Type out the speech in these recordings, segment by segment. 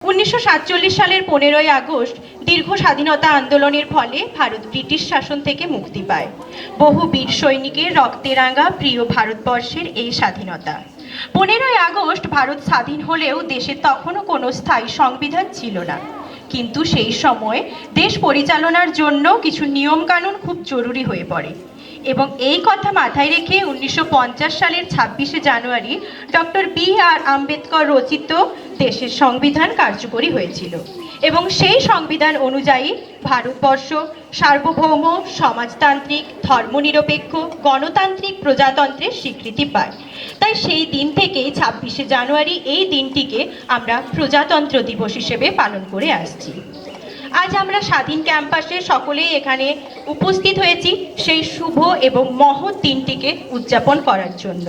1947 সালের 15ই আগস্ট দীর্ঘ স্বাধীনতা আন্দোলনের ফলে ভারত ব্রিটিশ শাসন থেকে মুক্তি পায়। বহু বীর সৈনিকের রক্তে রাঙা প্রিয় ভারতবর্ষের এই স্বাধীনতা। 15ই আগস্ট ভারত স্বাধীন হলেও দেশে তখনও কোনো স্থায়ী সংবিধান ছিল না, কিন্তু সেই সময় দেশ পরিচালনার জন্য কিছু নিয়মকানুন খুব জরুরি হয়ে পড়ে এবং এই কথা মাথায় রেখে 1950 সালের 26শে জানুয়ারি ডক্টর বি.আর. আম্বেদকর রচিত দেশের সংবিধান কার্যকরী হয়েছিল এবং সেই সংবিধান অনুযায়ী ভারতবর্ষ সার্বভৌম, সমাজতান্ত্রিক, ধর্মনিরপেক্ষ, গণতান্ত্রিক প্রজাতন্ত্রের স্বীকৃতি পায়। তাই সেই দিন থেকেই 26শে জানুয়ারি এই দিনটিকে আমরা প্রজাতন্ত্র দিবস হিসেবে পালন করে আসছি। আজ আমরা স্বাধীন ক্যাম্পাসে সকলেই এখানে উপস্থিত হয়েছি সেই শুভ এবং মহৎ দিনটিকে উদযাপন করার জন্য।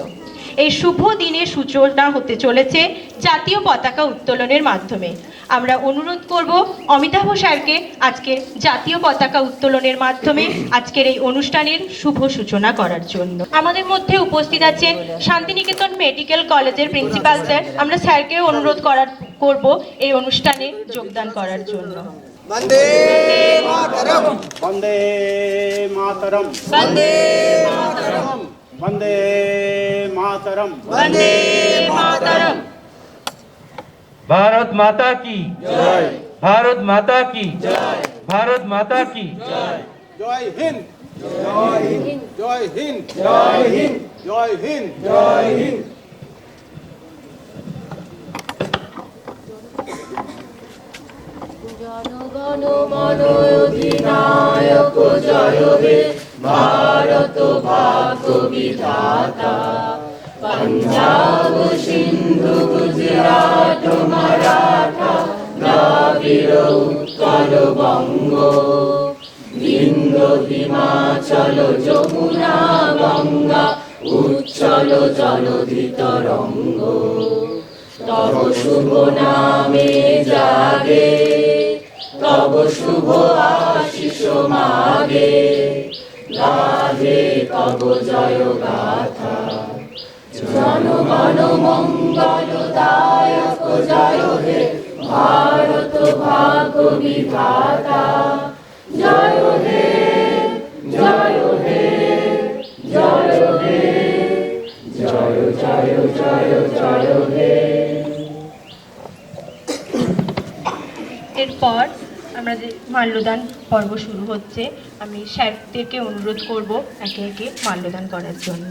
এই শুভ দিনের সূচনা হতে চলেছে জাতীয় পতাকা উত্তোলনের মাধ্যমে। আমরা অনুরোধ করব অমিতাভ স্যারকে আজকে জাতীয় পতাকা উত্তোলনের মাধ্যমে আজকের এই অনুষ্ঠানের শুভ সূচনা করার জন্য। আমাদের মধ্যে উপস্থিত আছেন শান্তিনিকেতন মেডিকেল কলেজের প্রিন্সিপাল স্যার। আমরা স্যারকে অনুরোধ করব এই অনুষ্ঠানে যোগদান করার জন্য। वंदे मातरम वंदे मातरम वंदे मातरम वंदे मातरम वंदे मातरम। भारत माता की जय। भारत माता की जय। भारत माता की जय। जय हिंद जय हिंद जय हिंद जय हिंद जय हिंद जय हिंद। জনগণ মন অধিনায়ক জয় হে ভারত ভাগ্য বিধাতা। পঞ্জাব সিন্ধু গুজরাট মারাঠা দ্রাবিড় উৎকল বঙ্গ বিন্ধ্য হিমাচল যমুনা গঙ্গা উচ্ছল জলধি তরঙ্গ। তব শুভ নামে জাগে তব শুভ আশিস মাগে গাহে তব জয় গাথা। জনগণ মঙ্গল দায়ক জয় হে ভারত ভাগ্য বিধাতা। জয় হে জয় হে জয় হে জয় জয় জয় জয় হে। এরপর আমরা যে মাল্যদান পর্ব শুরু হচ্ছে, আমি স্যারদেরকে অনুরোধ করব একে একে মাল্যদান করার জন্য।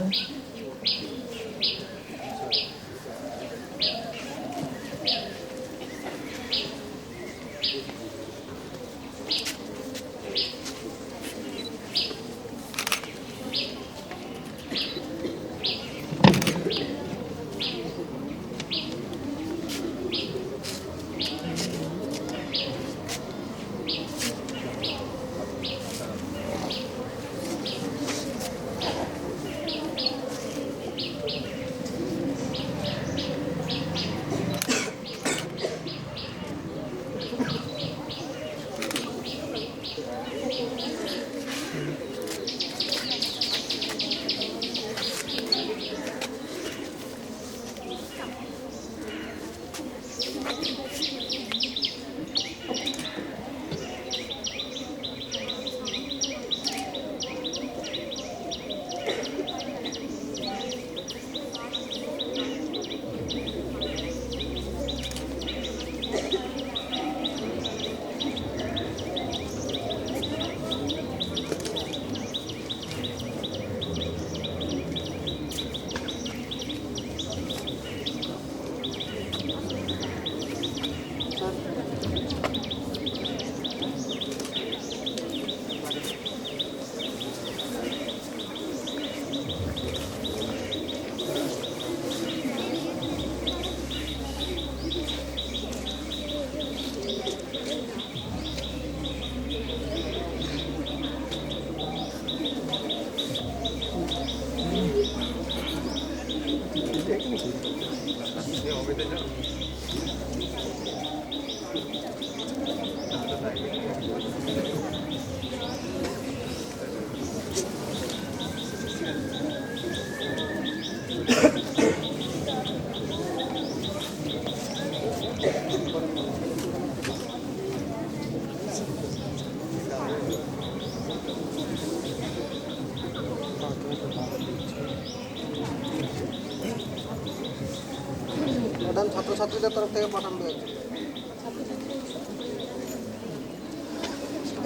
ছাত্রছাত্রীদের তরফ থেকে পাঠান দু একজন।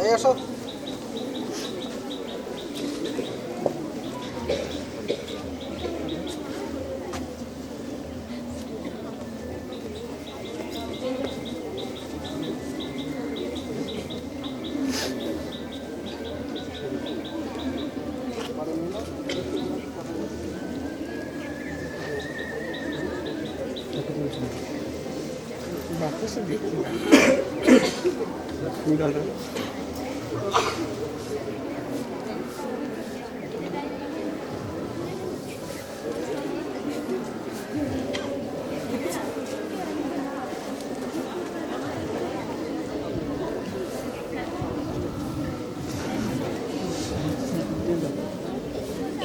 এই আসো।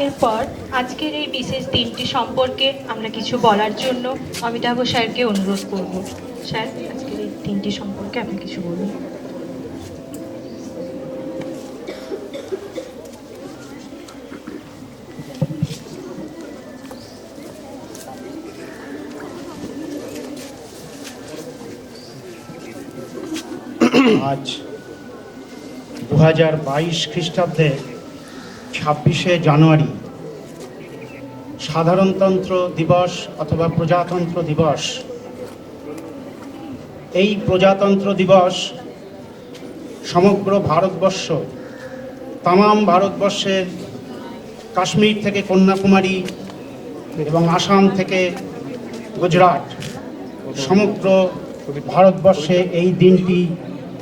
এরপর আজকের এই বিশেষ দিনটি সম্পর্কে আমরা কিছু বলার জন্য অমিতাভ স্যারকে অনুরোধ করব। স্যার, আজকের এই দিনটি সম্পর্কে আপনি কিছু বলুন। আজ 2022 খ্রিস্টাব্দে 26শে জানুয়ারি সাধারণতন্ত্র দিবস অথবা প্রজাতন্ত্র দিবস। এই প্রজাতন্ত্র দিবস সমগ্র ভারতবর্ষ, তামাম ভারতবর্ষের কাশ্মীর থেকে কন্যাকুমারী এবং আসাম থেকে গুজরাট, সমগ্র ভারতবর্ষে এই দিনটি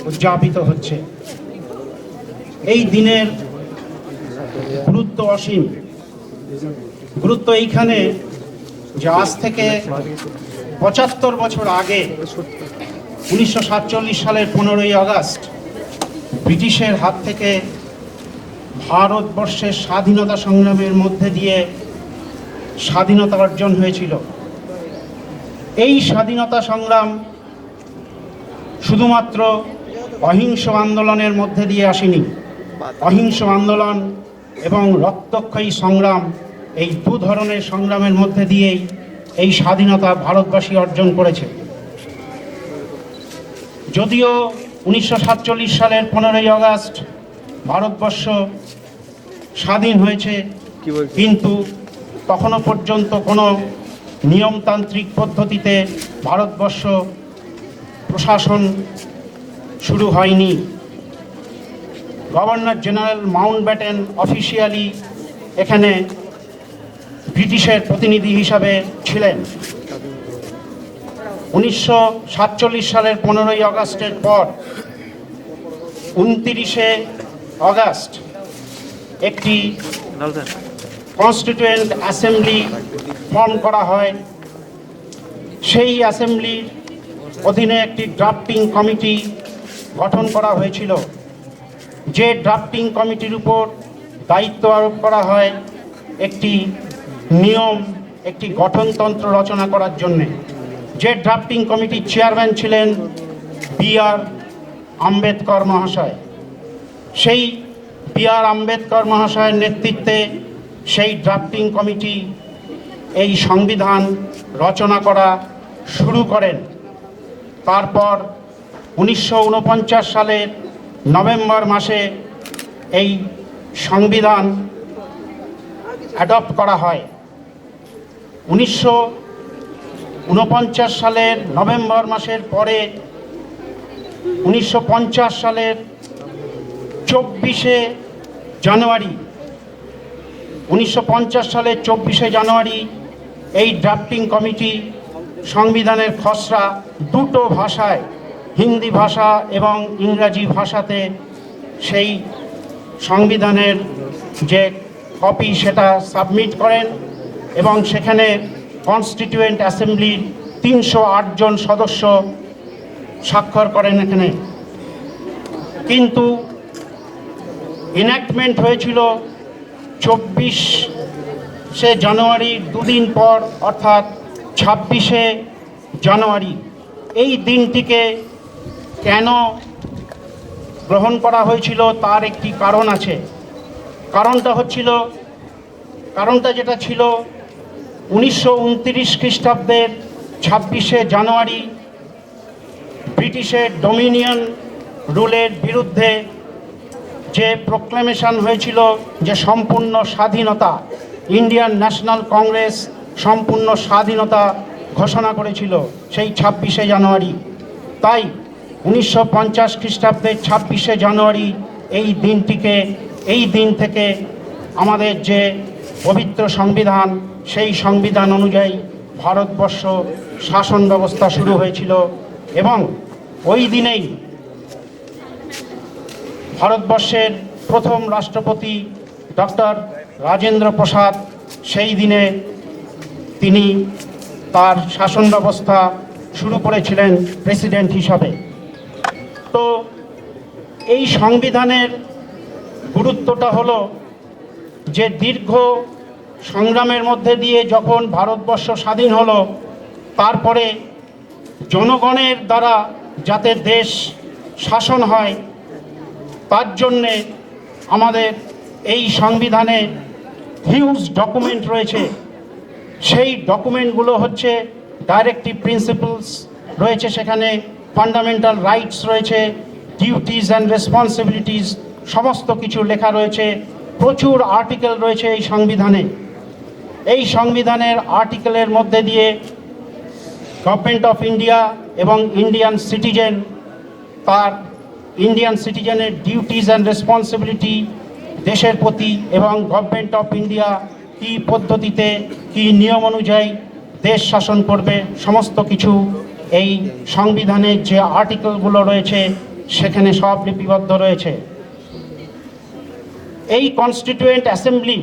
উদযাপিত হচ্ছে। এই দিনের গুরুত্ব অসীম। গুরুত্ব এইখানে যে আজ থেকে 75 বছর আগে 1947 সালের 15ই আগস্ট ব্রিটিশের হাত থেকে ভারতবর্ষের স্বাধীনতা সংগ্রামের মধ্যে দিয়ে স্বাধীনতা অর্জন হয়েছিল। এই স্বাধীনতা সংগ্রাম শুধুমাত্র অহিংস আন্দোলনের মধ্যে দিয়ে আসেনি। অহিংস আন্দোলন এবং রক্তক্ষয়ী সংগ্রাম, এই দু ধরনের সংগ্রামের মধ্যে দিয়েই এই স্বাধীনতা ভারতবাসী অর্জন করেছে। যদিও 1947 সালের 15ই আগস্ট ভারতবর্ষ স্বাধীন হয়েছে, কিন্তু তখনও পর্যন্ত কোনো নিয়মতান্ত্রিক পদ্ধতিতে ভারতবর্ষ প্রশাসন শুরু হয়নি। গভর্নর জেনারেল মাউন্টব্যাটেন অফিসিয়ালি এখানে ব্রিটিশের প্রতিনিধি হিসাবে ছিলেন। 1947 সালের 15ই আগস্টের পর 29শে আগস্ট একটি কনস্টিটিউয়েন্ট অ্যাসেম্বলি ফর্ম করা হয়। সেই অ্যাসেম্বলির অধীনে একটি ড্রাফটিং কমিটি গঠন করা হয়েছিল, যে ড্রাফটিং কমিটির উপর দায়িত্ব আরোপ করা হয় একটি নিয়ম, একটি গঠনতন্ত্র রচনা করার জন্যে। যে ড্রাফটিং কমিটির চেয়ারম্যান ছিলেন বি.আর. আম্বেদকর মহাশয়। সেই বি.আর. আম্বেদকর মহাশয়ের নেতৃত্বে সেই ড্রাফটিং কমিটি এই সংবিধান রচনা করা শুরু করেন। তারপর 1949 সালের নভেম্বর মাসে এই সংবিধান অ্যাডপ্ট করা হয়। 1949 সালের নভেম্বর মাসের পরে 1950 সালের 24শে জানুয়ারি 1950 সালের 24শে জানুয়ারি এই ড্রাফটিং কমিটি সংবিধানের খসড়া দুটো ভাষায়, হিন্দি ভাষা এবং ইংরাজি ভাষাতে সেই সংবিধানের যে কপি সেটা সাবমিট করেন এবং সেখানে কনস্টিটিউয়েন্ট অ্যাসেম্বলির 308 জন সদস্য স্বাক্ষর করেন এখানে। কিন্তু ইনঅ্যাক্টমেন্ট হয়েছিল 24শে জানুয়ারির দুদিন পর, অর্থাৎ 26শে জানুয়ারি। এই দিনটিকে কেন গ্রহণ করা হয়েছিল তার একটি কারণ আছে। কারণটা যেটা ছিল 1929 খ্রিস্টাব্দের 26শে জানুয়ারি ব্রিটিশের ডোমিনিয়ন রুলের বিরুদ্ধে যে প্রোক্লেমেশন হয়েছিল, যে সম্পূর্ণ স্বাধীনতা, ইন্ডিয়ান ন্যাশনাল কংগ্রেস সম্পূর্ণ স্বাধীনতা ঘোষণা করেছিল সেই 26শে জানুয়ারি। তাই 1950 খ্রিস্টাব্দের 26শে জানুয়ারি এই দিন থেকে আমাদের যে পবিত্র সংবিধান, সেই সংবিধান অনুযায়ী ভারতবর্ষ শাসন ব্যবস্থা শুরু হয়েছিল এবং ওই দিনেই ভারতবর্ষের প্রথম রাষ্ট্রপতি ডক্টর রাজেন্দ্র প্রসাদ সেই দিনে তিনি তার শাসন ব্যবস্থা শুরু করেছিলেন প্রেসিডেন্ট হিসাবে। তো এই সংবিধানের গুরুত্বটা হলো যে দীর্ঘ সংগ্রামের মধ্যে দিয়ে যখন ভারতবর্ষ স্বাধীন হলো, তারপরে জনগণের দ্বারা যাতে দেশ শাসন হয় তার জন্যে আমাদের এই সংবিধানে হিউজ ডকুমেন্ট রয়েছে। সেই ডকুমেন্টগুলো হচ্ছে ডাইরেক্টিভ প্রিন্সিপালস রয়েছে, সেখানে ফান্ডামেন্টাল রাইটস রয়েছে, ডিউটিজ অ্যান্ড রেসপন্সিবিলিটিস সমস্ত কিছু লেখা রয়েছে। প্রচুর আর্টিকেল রয়েছে এই সংবিধানে। এই সংবিধানের আর্টিকেলের মধ্যে দিয়ে গভর্নমেন্ট অফ ইন্ডিয়া এবং ইন্ডিয়ান সিটিজেনের ডিউটিজ অ্যান্ড রেসপন্সিবিলিটি দেশের প্রতি, এবং গভর্নমেন্ট অফ ইন্ডিয়া কী পদ্ধতিতে কী নিয়ম অনুযায়ী দেশ শাসন করবে, সমস্ত কিছু এই সংবিধানের যে আর্টিকেলগুলো রয়েছে সেখানে সব লিপিবদ্ধ রয়েছে। এই কনস্টিটিউয়েন্ট অ্যাসেম্বলি,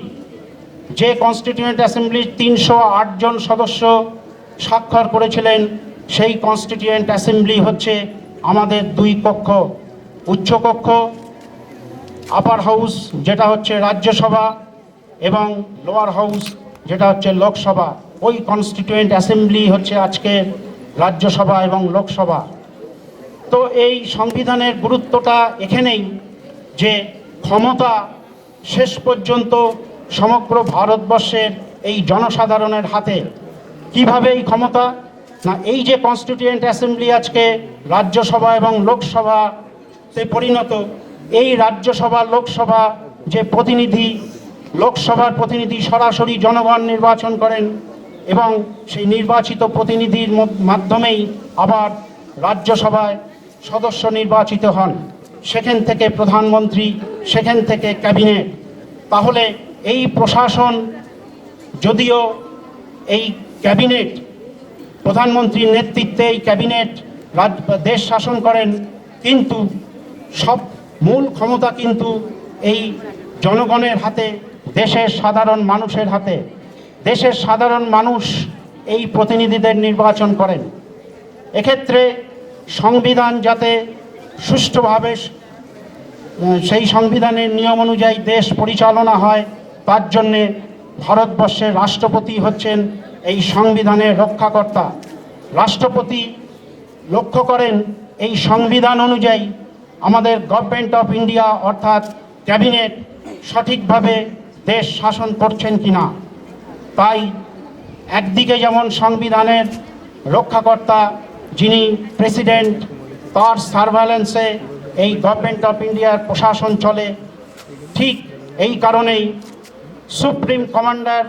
যে কনস্টিটিউয়েন্ট অ্যাসেম্বলির 308 জন সদস্য স্বাক্ষর করেছিলেন, সেই কনস্টিটিউয়েন্ট অ্যাসেম্বলি হচ্ছে আমাদের দুই কক্ষ, উচ্চকক্ষ আপার হাউস যেটা হচ্ছে রাজ্যসভা এবং লোয়ার হাউস যেটা হচ্ছে লোকসভা। ওই কনস্টিটিউয়েন্ট অ্যাসেম্বলি হচ্ছে আজকের রাজ্যসভা এবং লোকসভা। তো এই সংবিধানের গুরুত্বটা এখানেই যে ক্ষমতা শেষ পর্যন্ত সমগ্র ভারতবর্ষের এই জনসাধারণের হাতে। কিভাবে এই ক্ষমতা? না, এই যে কনস্টিটিউয়েন্ট অ্যাসেম্বলি আজকে রাজ্যসভা এবং লোকসভাতে পরিণত, এই রাজ্যসভা লোকসভা যে প্রতিনিধি, লোকসভার প্রতিনিধি সরাসরি জনগণ নির্বাচন করেন এবং সেই নির্বাচিত প্রতিনিধির মাধ্যমেই আবার রাজ্যসভায় সদস্য নির্বাচিত হন, সেখান থেকে প্রধানমন্ত্রী, সেখান থেকে ক্যাবিনেট। তাহলে এই প্রশাসন, যদিও এই ক্যাবিনেট প্রধানমন্ত্রীর নেতৃত্বে এই ক্যাবিনেট দেশ শাসন করেন, কিন্তু সব মূল ক্ষমতা কিন্তু এই জনগণের হাতে, দেশের সাধারণ মানুষের হাতে। দেশের সাধারণ মানুষ এই প্রতিনিধিদের নির্বাচন করেন। এক্ষেত্রে সংবিধান যাতে সুষ্ঠুভাবে সেই সংবিধানের নিয়ম অনুযায়ী দেশ পরিচালনা হয়, তার জন্যে ভারতবর্ষের রাষ্ট্রপতি হচ্ছেন এই সংবিধানের রক্ষাকর্তা। রাষ্ট্রপতি লক্ষ্য করেন এই সংবিধান অনুযায়ী আমাদের গভর্নমেন্ট অফ ইন্ডিয়া অর্থাৎ ক্যাবিনেট সঠিকভাবে দেশ শাসন করছেন কিনা। তাই একদিকে যেমন সংবিধানের রক্ষাকর্তা যিনি প্রেসিডেন্ট, তার সার্ভেলেন্সে এই গভর্নমেন্ট অফ ইন্ডিয়ার প্রশাসন চলে, ঠিক এই কারণেই সুপ্রিম কমান্ডার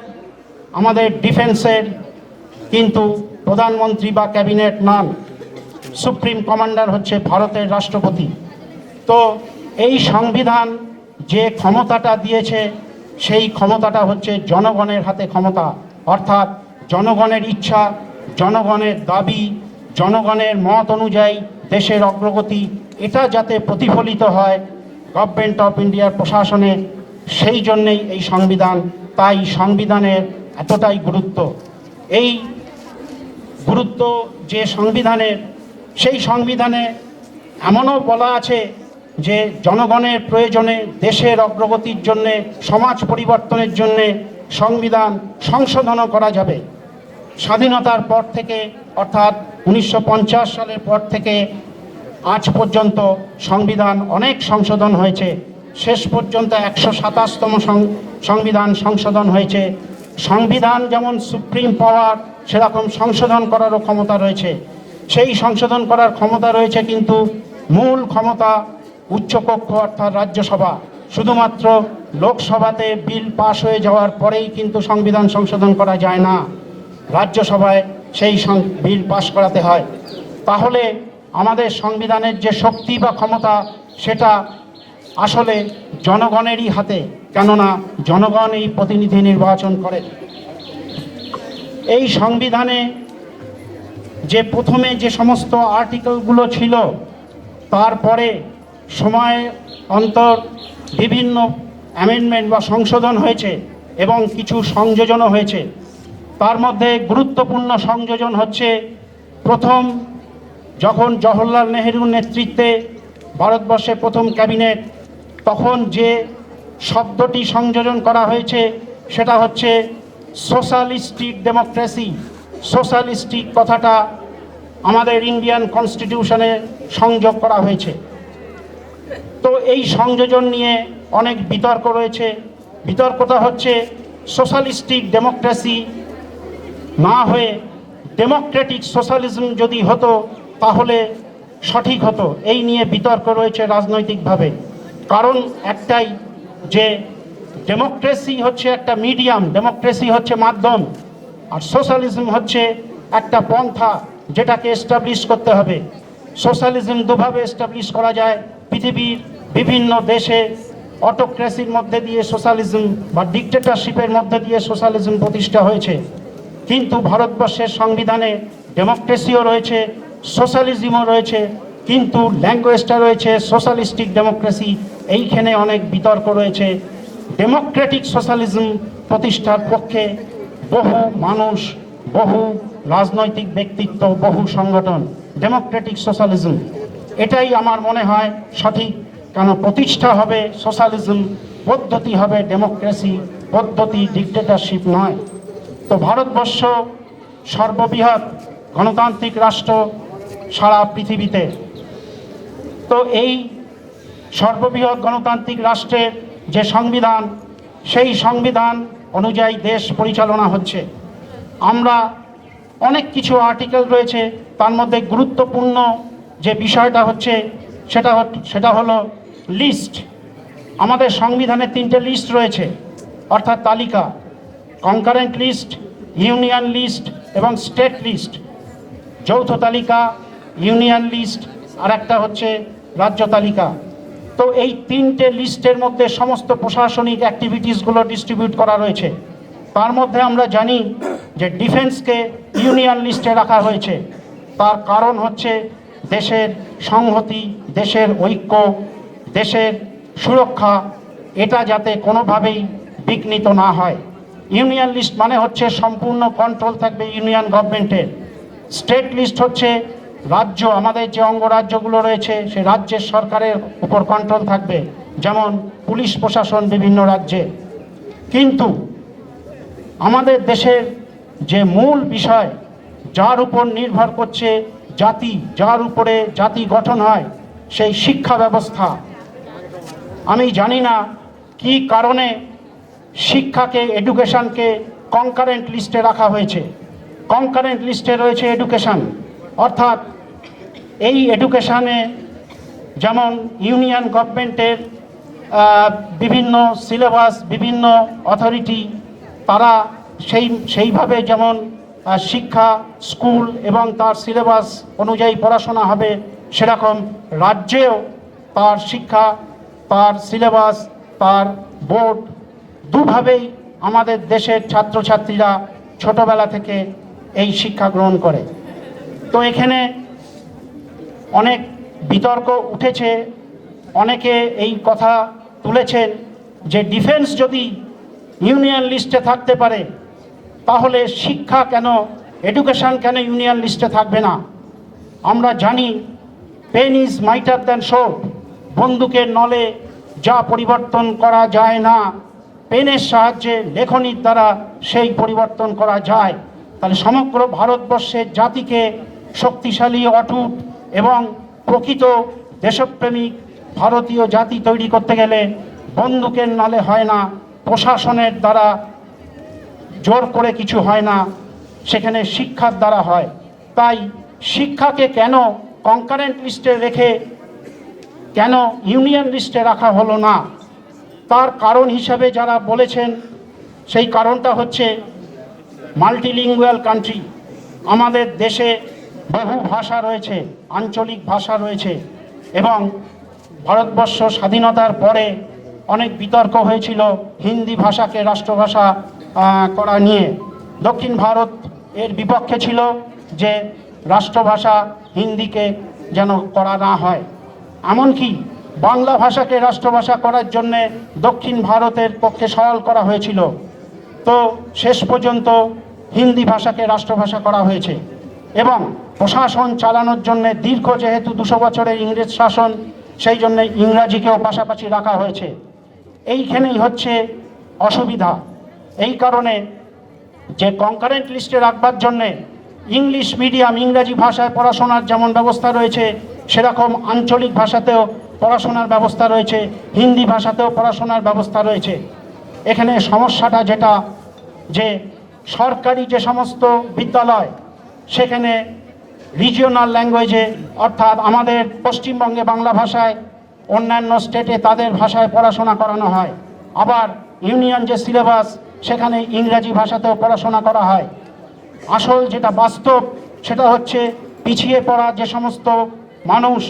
আমাদের ডিফেন্সের কিন্তু প্রধানমন্ত্রী বা ক্যাবিনেট নন, সুপ্রিম কমান্ডার হচ্ছে ভারতের রাষ্ট্রপতি। তো এই সংবিধান যে ক্ষমতাটা দিয়েছে, সেই ক্ষমতাটা হচ্ছে জনগণের হাতে ক্ষমতা, অর্থাৎ জনগণের ইচ্ছা, জনগণের দাবি, জনগণের মত অনুযায়ী দেশের অগ্রগতি, এটা যাতে প্রতিফলিত হয় গভর্নমেন্ট অফ ইন্ডিয়ার প্রশাসনে, সেই জন্যেই এই সংবিধান। তাই সংবিধানের এতটাই গুরুত্ব। এই গুরুত্ব যে সংবিধানের, সেই সংবিধানে এমনও বলা আছে যে জনগণের প্রয়োজনে, দেশের অগ্রগতির জন্যে, সমাজ পরিবর্তনের জন্যে সংবিধান সংশোধনও করা যাবে। স্বাধীনতার পর থেকে অর্থাৎ 1950 সালের পর থেকে আজ পর্যন্ত সংবিধান অনেক সংশোধন হয়েছে। শেষ পর্যন্ত 127তম সংবিধান সংশোধন হয়েছে। সংবিধান যেমন সুপ্রিম পাওয়ার, সেরকম সংশোধন করারও ক্ষমতা রয়েছে। সেই সংশোধন করার ক্ষমতা রয়েছে, কিন্তু মূল ক্ষমতা উচ্চকক্ষ অর্থাৎ রাজ্যসভা। শুধুমাত্র লোকসভাতে বিল পাশ হয়ে যাওয়ার পরেই কিন্তু সংবিধান সংশোধন করা যায় না, রাজ্যসভায় সেই বিল পাশ করাতে হয়। তাহলে আমাদের সংবিধানের যে শক্তি বা ক্ষমতা, সেটা আসলে জনগণেরই হাতে, কেননা জনগণ এই প্রতিনিধি নির্বাচন করে। এই সংবিধানে যে প্রথমে যে সমস্ত আর্টিকেলগুলো ছিল, তারপরে সময় অন্তর বিভিন্ন অ্যামেন্ডমেন্ট বা সংশোধন হয়েছে এবং কিছু সংযোজনও হয়েছে। তার মধ্যে গুরুত্বপূর্ণ সংযোজন হচ্ছে, প্রথম যখন জওহরলাল নেহেরুর নেতৃত্বে ভারতবর্ষে প্রথম ক্যাবিনেট, তখন যে শব্দটি সংযোজন করা হয়েছে সেটা হচ্ছে সোশ্যালিস্টিক ডেমোক্রেসি। সোশ্যালিস্টিক কথাটা আমাদের ইন্ডিয়ান কনস্টিটিউশনে সংযোগ করা হয়েছে। তো এই সংযোজন নিয়ে অনেক বিতর্ক রয়েছে। বিতর্কটা হচ্ছে সোশ্যালিস্টিক ডেমোক্রেসি না হয়ে ডেমোক্রেটিক সোশ্যালিজম যদি হতো তাহলে সঠিক হতো। এই নিয়ে বিতর্ক রয়েছে রাজনৈতিকভাবে। কারণ একটাই, যে ডেমোক্রেসি হচ্ছে একটা মিডিয়াম, ডেমোক্রেসি হচ্ছে মাধ্যম, আর সোশ্যালিজম হচ্ছে একটা পন্থা যেটাকে এস্টাবলিশ করতে হবে। সোশ্যালিজম দুভাবে এস্টাবলিশ করা যায়। পৃথিবীর বিভিন্ন দেশে অটোক্রেসির মধ্যে দিয়ে সোশ্যালিজম বা ডিক্টেটরশিপের মধ্যে দিয়ে সোশ্যালিজম প্রতিষ্ঠা হয়েছে, কিন্তু ভারতবর্ষের সংবিধানে ডেমোক্রেসিও রয়েছে, সোশ্যালিজমও রয়েছে, কিন্তু ল্যাঙ্গুয়েজটা রয়েছে সোশ্যালিস্টিক ডেমোক্রেসি। এইখানে অনেক বিতর্ক রয়েছে। ডেমোক্রেটিক সোশ্যালিজম প্রতিষ্ঠার পক্ষে বহু মানুষ, বহু রাজনৈতিক ব্যক্তিত্ব, বহু সংগঠন। ডেমোক্রেটিক সোশ্যালিজম এটাই আমার মনে হয় সঠিক, কেন প্রতিষ্ঠা হবে সোশ্যালিজম, পদ্ধতি হবে ডেমোক্রেসি, পদ্ধতি ডিক্টেটরশিপ নয়। তো ভারতবর্ষ সর্ববৃহৎ গণতান্ত্রিক রাষ্ট্র সারা পৃথিবীতে। তো এই সর্ববৃহৎ গণতান্ত্রিক রাষ্ট্রের যে সংবিধান, সেই সংবিধান অনুযায়ী দেশ পরিচালনা হচ্ছে। আমরা অনেক কিছু আর্টিকেল রয়েছে, তার মধ্যে গুরুত্বপূর্ণ যে বিষয়টা হচ্ছে সেটা হলো লিস্ট। আমাদের সংবিধানে 3টে লিস্ট রয়েছে, অর্থাৎ তালিকা: কনকারেন্ট লিস্ট, ইউনিয়ন লিস্ট এবং স্টেট লিস্ট। যৌথ তালিকা, ইউনিয়ন লিস্ট, আর একটা হচ্ছে রাজ্য তালিকা। তো এই 3টে লিস্টের মধ্যে সমস্ত প্রশাসনিক অ্যাক্টিভিটিসগুলো ডিস্ট্রিবিউট করা রয়েছে। তার মধ্যে আমরা জানি যে ডিফেন্সকে ইউনিয়ন লিস্টে রাখা হয়েছে। তার কারণ হচ্ছে দেশের সংহতি, দেশের ঐক্য, দেশের সুরক্ষা, এটা যাতে কোনোভাবেই বিঘ্নিত না হয়। ইউনিয়ন লিস্ট মানে হচ্ছে সম্পূর্ণ কন্ট্রোল থাকবে ইউনিয়ন গভর্নমেন্টের। স্টেট লিস্ট হচ্ছে রাজ্য, আমাদের যে অঙ্গরাজ্যগুলো রয়েছে সেই রাজ্যের সরকারের উপর কন্ট্রোল থাকবে, যেমন পুলিশ প্রশাসন বিভিন্ন রাজ্যে। কিন্তু আমাদের দেশের যে মূল বিষয়, যার উপর নির্ভর করছে জাতি, যার উপরে জাতি গঠন হয়, সেই শিক্ষা ব্যবস্থা। আমি জানি না কি কারণে শিক্ষাকে, এডুকেশনকে কনকারেন্ট লিস্টে রাখা হয়েছে। কনকারেন্ট লিস্টে রয়েছে এডুকেশন, অর্থাৎ এই এডুকেশানে যেমন ইউনিয়ন গভর্নমেন্টের বিভিন্ন সিলেবাস, বিভিন্ন অথরিটি, তারা সেইভাবে যেমন শিক্ষা, স্কুল এবং তার সিলেবাস অনুযায়ী পড়াশোনা হবে, সেরকম রাজ্যেও তার শিক্ষা, তার সিলেবাস, তার বোর্ড দুভাবেই আমাদের দেশের ছাত্রছাত্রীরা ছোটবেলা থেকে এই শিক্ষা গ্রহণ করে। তো এখানে অনেক বিতর্ক উঠেছে, অনেকে এই কথা তুলেছেন যে ডিফেন্স যদি ইউনিয়ন লিস্টে থাকতে পারে তাহলে শিক্ষা কেন, এডুকেশন কেন ইউনিয়ন লিস্টে থাকবে না? আমরা জানি pen is mightier than sword. বন্দুকের নলে যা পরিবর্তন করা যায় না, পেনের সাহায্যে, লেখনীর দ্বারা সেই পরিবর্তন করা যায়। তাহলে সমগ্র ভারতবর্ষের জাতিকে শক্তিশালী, অটুট এবং প্রকৃত দেশপ্রেমিক ভারতীয় জাতি তৈরি করতে গেলে বন্দুকের নলে হয় না, প্রশাসনের দ্বারা জোর করে কিছু হয় না, সেখানে শিক্ষার দ্বারা হয়। তাই শিক্ষাকে কেন কনকারেন্ট লিস্টে রেখে কেন ইউনিয়ন লিস্টে রাখা হলো না, তার কারণ হিসাবে যারা বলেছেন সেই কারণটা হচ্ছে মাল্টিলিঙ্গুয়াল কান্ট্রি। আমাদের দেশে বহু ভাষা রয়েছে, আঞ্চলিক ভাষা রয়েছে, এবং ভারতবর্ষ স্বাধীনতার পরে অনেক বিতর্ক হয়েছিল হিন্দি ভাষাকে রাষ্ট্রভাষা করা নিয়ে। দক্ষিণ ভারত এর বিপক্ষে ছিল যে রাষ্ট্রভাষা হিন্দিকে যেন করা না হয়। এমনকি বাংলা ভাষাকে রাষ্ট্রভাষা করার জন্যে দক্ষিণ ভারতের পক্ষে সওয়াল করা হয়েছিল। তো শেষ পর্যন্ত হিন্দি ভাষাকে রাষ্ট্রভাষা করা হয়েছে, এবং প্রশাসন চালানোর জন্যে দীর্ঘ যেহেতু 200 বছরের ইংরেজ শাসন, সেই জন্যে ইংরাজিকেও পাশাপাশি রাখা হয়েছে। এইখানেই হচ্ছে অসুবিধা। এই কারণে যে কনকারেন্ট লিস্টে রাখবার জন্যে ইংলিশ মিডিয়াম, ইংরাজি ভাষায় পড়াশোনার যেমন ব্যবস্থা রয়েছে, সেরকম আঞ্চলিক ভাষাতেও পড়াশোনার ব্যবস্থা রয়েছে, হিন্দি ভাষাতেও পড়াশোনার ব্যবস্থা রয়েছে। এখানে সমস্যাটা যেটা, যে সরকারি যে সমস্ত বিদ্যালয়, সেখানে রিজিওনাল ল্যাঙ্গুয়েজে, অর্থাৎ আমাদের পশ্চিমবঙ্গে বাংলা ভাষায়, অন্যান্য স্টেটে তাদের ভাষায় পড়াশোনা করানো হয়। আবার ইউনিয়ন যে সিলেবাস, সেখানে ইংরাজি ভাষাতেও পড়াশোনা করা হয়। আসল যেটা বাস্তব, সেটা হচ্ছে পিছিয়ে পড়া যে সমস্ত মানুষ,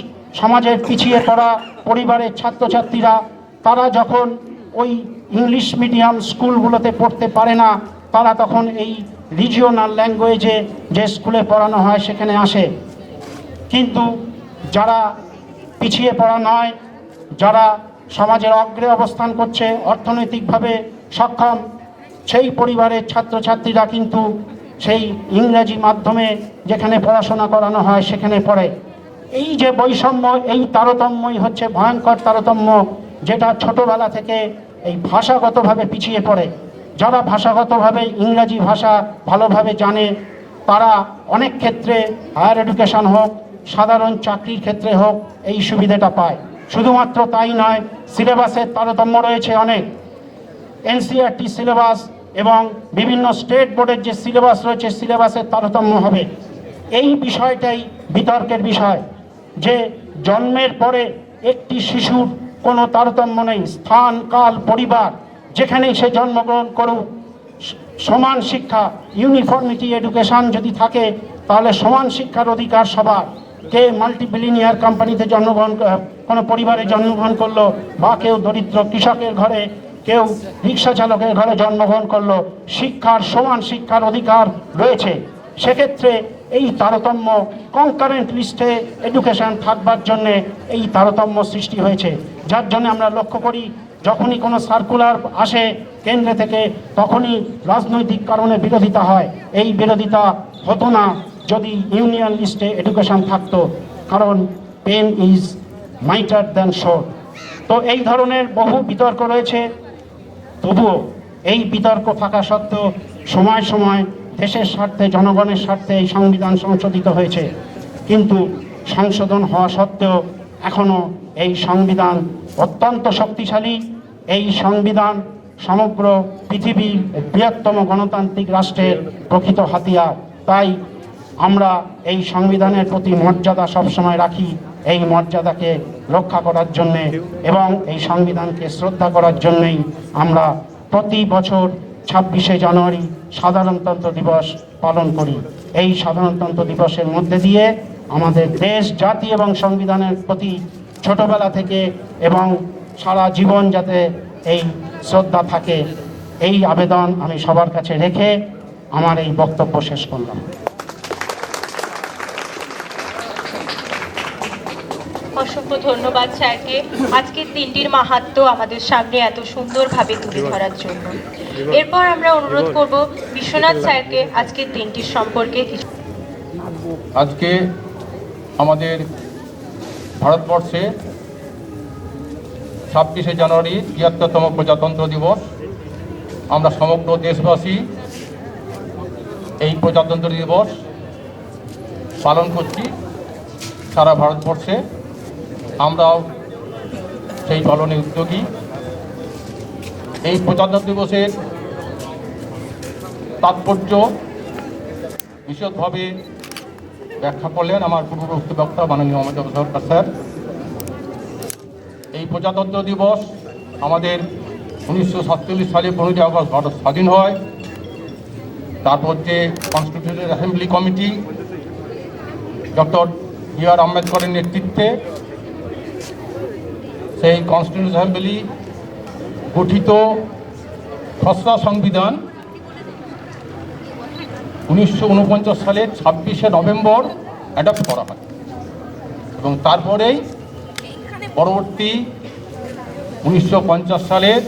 সমাজের পিছিয়ে পড়া পরিবারের ছাত্রছাত্রীরা, তারা যখন ওই ইংলিশ মিডিয়াম স্কুলগুলোতে পড়তে পারে না, তারা তখন এই রিজিওনাল ল্যাঙ্গুয়েজে যে স্কুলে পড়ানো হয় সেখানে আসে। কিন্তু যারা পিছিয়ে পড়া নয়, যারা সমাজের অগ্রে অবস্থান করছে, অর্থনৈতিকভাবে সক্ষম, সেই পরিবারের ছাত্রছাত্রীরা কিন্তু সেই ইংরেজি মাধ্যমে যেখানে পড়াশোনা করানো হয় সেখানে পড়ে। এই যে বৈষম্য, এই তারতম্যই হচ্ছে ভয়ঙ্কর তারতম্য, যেটা ছোটবেলা থেকে এই ভাষাগতভাবে পিছিয়ে পড়ে। যারা ভাষাগতভাবে ইংরাজি ভাষা ভালোভাবে জানে, তারা অনেক ক্ষেত্রে হায়ার এডুকেশন হোক, সাধারণ চাকরির ক্ষেত্রে হোক, এই সুবিধাটা পায়। শুধুমাত্র তাই নয়, সিলেবাসের তারতম্য রয়েছে অনেক। এনসিইআরটি সিলেবাস এবং বিভিন্ন স্টেট বোর্ডের যে সিলেবাস রয়েছে, সিলেবাসের তারতম্য হবে। এই বিষয়টাই বিতর্কের বিষয়, যে জন্মের পরে একটি শিশুর কোনো তারতম্য নেই। স্থান, কাল, পরিবার, যেখানেই সে জন্মগ্রহণ করুক, সমান শিক্ষা, ইউনিফর্মিটি এডুকেশন যদি থাকে, তাহলে সমান শিক্ষার অধিকার সবার। কে মাল্টিবিলিনিয়ার কোম্পানিতে জন্মগ্রহণ, কোনো পরিবারে জন্মগ্রহণ করলো, বা কেউ দরিদ্র কৃষকের ঘরে, কেউ রিক্সা চালকের ঘরে জন্মগ্রহণ করলো, শিক্ষার সমান শিক্ষার অধিকার রয়েছে। সেক্ষেত্রে এই তারতম্য কনকারেন্ট লিস্টে এডুকেশন থাকবার জন্যে এই তারতম্য সৃষ্টি হয়েছে। যার জন্য আমরা লক্ষ্য করি, যখনই কোনো সার্কুলার আসে কেন্দ্র থেকে, তখনই রাজনৈতিক কারণে বিরোধিতা হয়। এই বিরোধিতা হতো না যদি ইউনিয়ন লিস্টে এডুকেশন থাকতো, কারণ pen is mightier than sword. তো এই ধরনের বহু বিতর্ক রয়েছে। তবুও এই বিতর্ক থাকা সত্ত্বেও সময় সময় দেশের স্বার্থে, জনগণের স্বার্থে এই সংবিধান সংশোধিত হয়েছে। কিন্তু সংশোধন হওয়া সত্ত্বেও এখনও এই সংবিধান অত্যন্ত শক্তিশালী। এই সংবিধান সমগ্র পৃথিবীর বৃহত্তম গণতান্ত্রিক রাষ্ট্রের প্রকৃত হাতিয়ার। তাই আমরা এই সংবিধানের প্রতি মর্যাদা সবসময় রাখি। এই মর্যাদাকে রক্ষা করার জন্যে এবং এই সংবিধানকে শ্রদ্ধা করার জন্যেই আমরা প্রতি বছর 26শে জানুয়ারি সাধারণতন্ত্র দিবস পালন করি। এই সাধারণতন্ত্র দিবসের মধ্যে দিয়ে আমাদের দেশ, জাতি এবং সংবিধানের প্রতি ছোটবেলা থেকে এবং সারা জীবন যাতে এই শ্রদ্ধা থাকে, এই আবেদন আমি সবার কাছে রেখে আমার এই বক্তব্য শেষ করলাম। অসংখ্য ধন্যবাদ স্যারকে আজকের দিনটির মাহাত্ম্য আমাদের সামনে এত সুন্দরভাবে তুলে ধরার জন্য। এরপর আমরা অনুরোধ করব বিশ্বনাথ স্যারকে আজকের দিনটির সম্পর্কে কিছু। আজকে আমাদের ভারতবর্ষে 26শে জানুয়ারি ৭৩তম প্রজাতন্ত্র দিবস। আমরা সমগ্র দেশবাসী এই প্রজাতন্ত্র দিবস পালন করছি সারা ভারতবর্ষে। আমরাও সেই পালনে উদ্যোগী। এই প্রজাতন্ত্র দিবসের তাৎপর্য বিশদভাবে ব্যাখ্যা করলেন আমার পূর্ববর্তী বক্তা মাননীয় মমতা সরকার স্যার। এই প্রজাতন্ত্র দিবস আমাদের 1947 সালে 15 আগস্ট ভারত স্বাধীন হয়। তারপর যে constitutional assembly committee doctor B.R.. আম্বেদকরের নেতৃত্বে সেই কনস্টিটিউশনাল অ্যাসেম্বলি গঠিত খসড়া সংবিধান 1949 সালের 26শে নভেম্বর অ্যাডপ্ট করা হয় এবং তারপরেই পরবর্তী 1950 সালের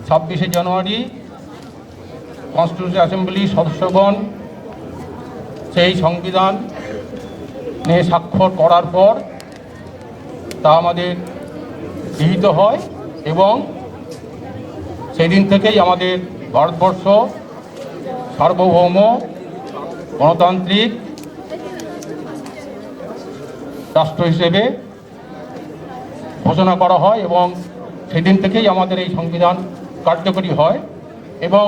26শে জানুয়ারি কনস্টিটিউশনাল অ্যাসেম্বলি সদস্যগণ সেই সংবিধান নিয়ে স্বাক্ষর করার পর তা আমাদের গৃহীত হয় এবং সেই দিন থেকেই আমাদের ভারতবর্ষ সার্বভৌম গণতান্ত্রিক রাষ্ট্র হিসেবে ঘোষণা করা হয় এবং সেদিন থেকেই আমাদের এই সংবিধান কার্যকরী হয় এবং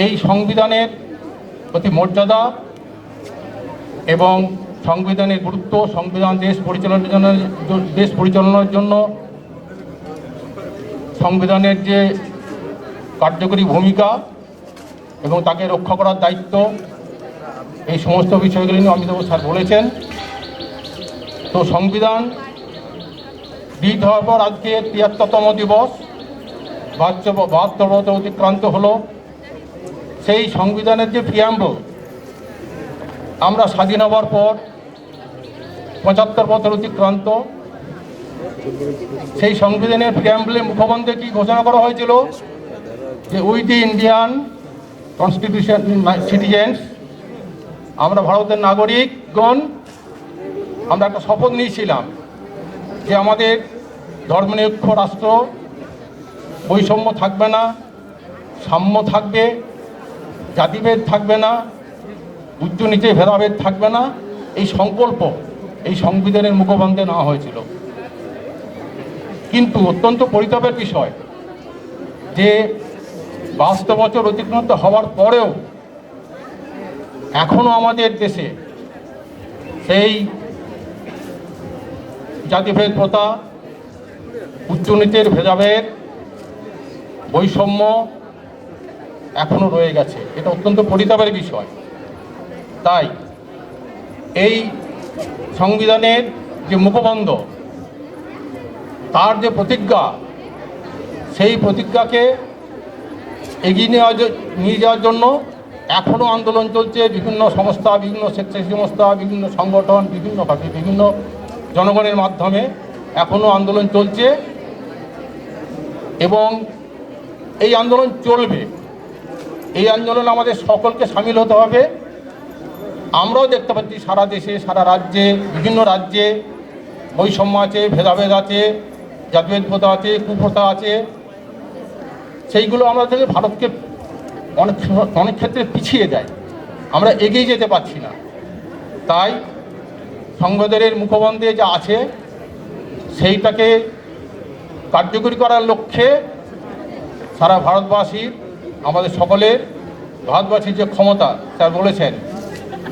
এই সংবিধানের প্রতি মর্যাদা এবং সংবিধানের গুরুত্ব, সংবিধান দেশ পরিচালনার জন্য সংবিধানের যে কার্যকরী ভূমিকা এবং তাকে রক্ষা করার দায়িত্ব, এই সমস্ত বিষয়গুলি নিয়ে অমিতাভ স্যার বলেছেন। তো সংবিধান গৃহীত হওয়ার পর আজকে ৭৩তম দিবস ৭২ অতিক্রান্ত হলো। সেই সংবিধানের যে প্রিয়াম্বল, আমরা স্বাধীন হওয়ার পর ৭৫ বছর অতিক্রান্ত, সেই সংবিধানের প্রিয়াম্বলের মুখবন্ধে কি ঘোষণা করা হয়েছিল যে we the Indian constitution citizens, আমরা ভারতের নাগরিকগণ আমরা একটা শপথ নিয়েছিলাম যে আমাদের ধর্মনিরপেক্ষ রাষ্ট্র, বৈষম্য থাকবে না, সাম্য থাকবে, জাতিভেদ থাকবে না, উচ্চ নিচে ভেদাভেদ থাকবে না। এই সংকল্প এই সংবিধানের মুখবন্ধে নেওয়া হয়েছিল। কিন্তু অত্যন্ত পরিতাপের বিষয় যে ৭২ বছর অতিক্রান্ত হওয়ার পরেও এখনও আমাদের দেশে সেই জাতিভেদ প্রথা, উচ্চ নিচের ভেদাভেদ, বৈষম্য এখনও রয়ে গেছে। এটা অত্যন্ত পরিতাপের বিষয়। তাই এই সংবিধানের যে মুখবন্ধ, তার যে প্রতিজ্ঞা, সেই প্রতিজ্ঞাকে এগিয়ে নিয়ে যাওয়ার জন্য এখনও আন্দোলন চলছে। বিভিন্ন সংস্থা, বিভিন্ন স্বেচ্ছাসেবী সংস্থা, বিভিন্ন সংগঠন, বিভিন্নভাবে বিভিন্ন জনগণের মাধ্যমে এখনও আন্দোলন চলছে এবং এই আন্দোলন চলবে। এই আন্দোলনে আমাদের সকলকে সামিল হতে হবে। আমরাও দেখতে পাচ্ছি সারা দেশে, সারা রাজ্যে, বিভিন্ন রাজ্যে বৈষম্য আছে, ভেদাভেদ আছে, জাতিভেদ প্রথা আছে, কুপ্রথা আছে। সেইগুলো আমাদের ভারতকে অনেক ক্ষেত্রে পিছিয়ে দেয়, আমরা এগিয়ে যেতে পারছি না। তাই সংবিধানের মুখবন্ধে যা আছে সেইটাকে কার্যকরী করার লক্ষ্যে সারা ভারতবাসীর, আমাদের সকলের ভারতবাসীর যে ক্ষমতা, স্যার বলেছেন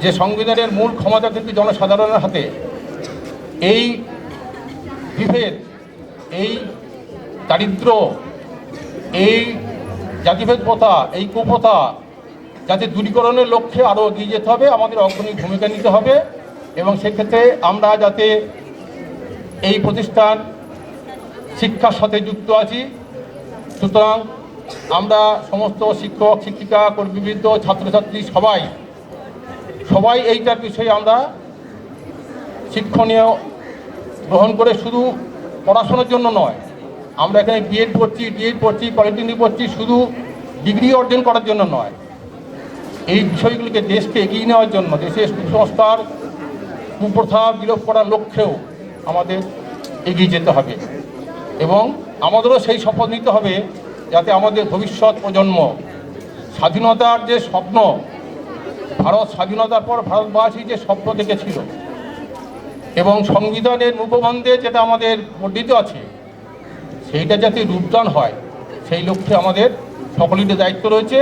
যে সংবিধানের মূল ক্ষমতা কিন্তু জনসাধারণের হাতে। এই বিভেদ, এই দারিদ্র, এই জাতিভেদ প্রথা, এই কুপ্রথা যাতে দূরীকরণের লক্ষ্যে আরও এগিয়ে যেতে হবে, আমাদের অগ্রণী ভূমিকা নিতে হবে এবং সেক্ষেত্রে আমরা যাতে এই প্রতিষ্ঠান শিক্ষার সাথে যুক্ত আছি। সুতরাং আমরা সমস্ত শিক্ষক, শিক্ষিকা, কর্মীবৃন্দ, ছাত্রছাত্রী সবাই এইটার বিষয়ে আমরা শিক্ষণীয় গ্রহণ করে শুধু পড়াশোনার জন্য নয়, আমরা এখানে বিএড পড়ছি, ডিএড পড়ছি, পলিটেকনিক পড়ছি, শুধু ডিগ্রি অর্জন করার জন্য নয়। এই বিষয়গুলিকে দেশকে এগিয়ে নেওয়ার জন্য, দেশের কুসংস্কার, কুপ্রথা বিলোপ করার লক্ষ্যেও আমাদের এগিয়ে যেতে হবে এবং আমাদেরও সেই শপথ নিতে হবে যাতে আমাদের ভবিষ্যৎ প্রজন্ম স্বাধীনতার যে স্বপ্ন, ভারত স্বাধীনতার পর ভারতবাসী যে স্বপ্ন দেখেছিল এবং সংবিধানের মুখবন্ধে যেটা আমাদের বর্ণিত আছে সেইটা যাতে রূপদান হয়, সেই লক্ষ্যে আমাদের সকলের দায়িত্ব রয়েছে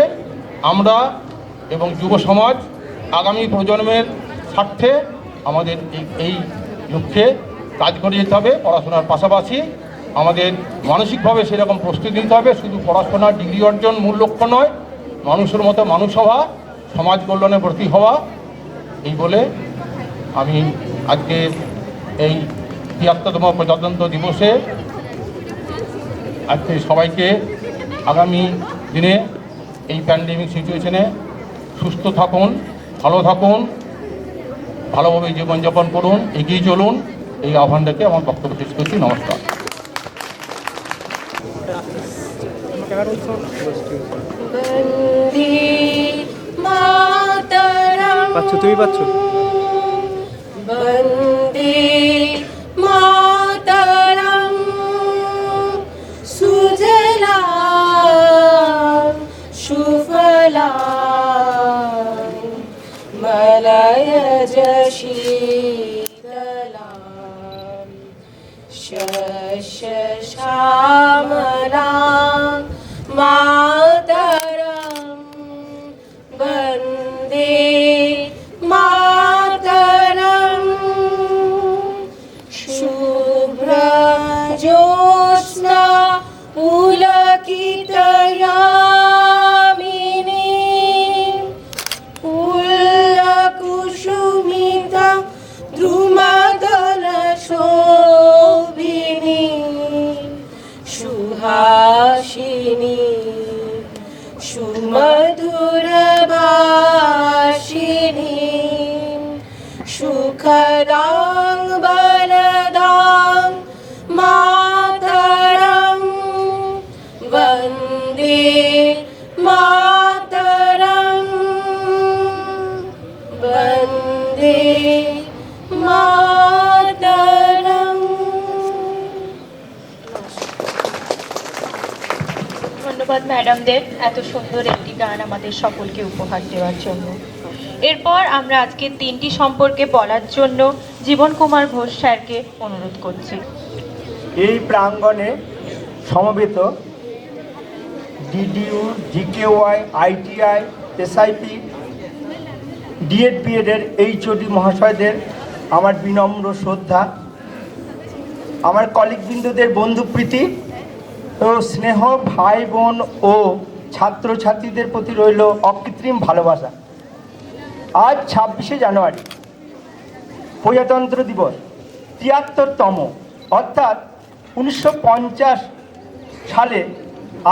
আমরা এবং যুব সমাজ আগামী প্রজন্মের স্বার্থে আমাদের এই লক্ষ্যে কাজ করে যেতে হবে। পড়াশোনার পাশাপাশি আমাদের মানসিকভাবে সেরকম প্রস্তুতি নিতে হবে। শুধু পড়াশোনার ডিগ্রি অর্জন মূল লক্ষ্য নয়, মানুষের মতো মানুষ হওয়া, সমাজ কল্যাণে ব্রতী হওয়া। এই বলে আমি আজকে এই ৭৩তম প্রজাতন্ত্র দিবসে আজকে সবাইকে আগামী দিনে এই প্যান্ডেমিক সিচুয়েশনে সুস্থ থাকুন, ভালো থাকুন, ভালোভাবে জীবনযাপন করুন, এগিয়ে চলুন, এই আহ্বান রেখে আমার বক্তব্য শেষ করছি। নমস্কার। বন্দে মাতরম, তুমি পাচ্ছ? বন্দে মাতরম, সুজলাং সুফলাং মলয়জ শীতলাং শস্য শ্যামলাং মাতরম, বন্দে মাতরম, শুভ্র জ্যোৎস্না পুলকিতয়ামিনী, পুল্লকুসুমিতা দ্রুমদল শোভিনী, সুহাসিনী সুমধুর ভাষিনী, সুখদাং বরদাং মাতরম, বন্দে মাতরম, বন্দে মাতরম। ধন্যবাদ ম্যাডামদের এত সুন্দর একটি গান আমাদের সকলকে উপহার দেওয়ার জন্য। এরপর আমরা আজকের দিনটি সম্পর্কে বলার জন্য জীবন কুমার ঘোষ স্যারকে অনুরোধ করছি। এই প্রাঙ্গণে সমবেত ডিডিউ, ডিকেওয়াই, আইটিআই, এসআইপি, ডিএড, বিএডের এইচওডি মহাশয়দের আমার বিনম্র শ্রদ্ধা, আমার কলিগবৃন্দদের বন্ধুপ্রীতি ও স্নেহ, ভাই বোন ও ছাত্রছাত্রীদের প্রতি রইল অকৃত্রিম ভালোবাসা। আজ ২৬শে জানুয়ারি প্রজাতন্ত্র দিবস, ৭৩তম, অর্থাৎ ১৯৫০ সালে